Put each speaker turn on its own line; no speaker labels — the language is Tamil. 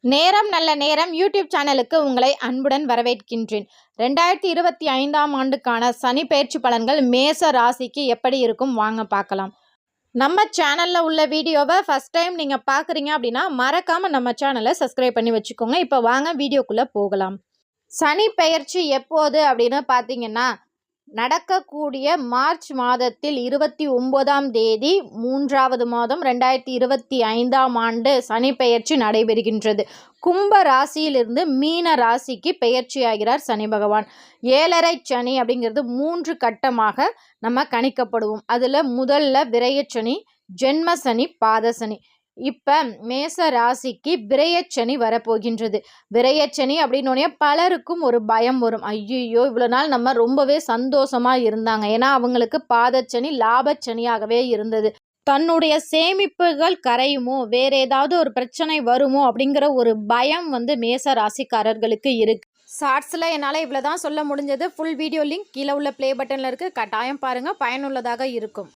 நேரம் நல்ல நேரம் யூடியூப் சேனலுக்கு உங்களை அன்புடன் வரவேற்கின்றேன். 2025ஆம் ஆண்டுக்கான சனி பெயர்ச்சி பலன்கள் மேச ராசிக்கு எப்படி இருக்கும் வாங்க பார்க்கலாம். நம்ம சேனலில் உள்ள வீடியோவை ஃபஸ்ட் டைம் நீங்கள் பார்க்குறீங்க அப்படின்னா மறக்காமல் நம்ம சேனலை சப்ஸ்கிரைப் பண்ணி வச்சுக்கோங்க. இப்போ வாங்க வீடியோக்குள்ளே போகலாம். சனி பெயர்ச்சி எப்போது அப்படின்னு பார்த்தீங்கன்னா நடக்கக்கூடிய மார்ச் மாதத்தில் 29ஆம் தேதி 3வது மாதம் 2025ஆம் ஆண்டு சனி பெயர்ச்சி நடைபெறுகின்றது. கும்ப ராசியிலிருந்து மீன ராசிக்கு பெயர்ச்சியாகிறார் சனி பகவான். 7.5 சனி அப்படிங்கிறது 3 கட்டமாக நம்ம கணிக்கப்படுவோம். அதில் முதல்ல விரயச்சனி, ஜென்மசனி, பாதசனி. இப்போ மேச ராசிக்கு விரயச்சனி வரப்போகின்றது. விரயச்சனி அப்படின்னோடனே பலருக்கும் ஒரு பயம் வரும். ஐயோ இவ்வளோ நாள் நம்ம ரொம்பவே சந்தோஷமாக இருந்தாங்க. ஏன்னா அவங்களுக்கு பாதச்சனி லாபச்சனியாகவே இருந்தது. தன்னுடைய சேமிப்புகள் கரையுமோ வேற ஏதாவது ஒரு பிரச்சனை வருமோ அப்படிங்கிற ஒரு பயம் மேச ராசிக்காரர்களுக்கு இருக்கு. ஷார்ட்ஸில் என்னால் இவ்வளோ தான் சொல்ல முடிஞ்சது. ஃபுல் வீடியோ லிங்க் கீழே உள்ள ப்ளே பட்டனில் இருக்குது. கட்டாயம் பாருங்கள், பயனுள்ளதாக இருக்கும்.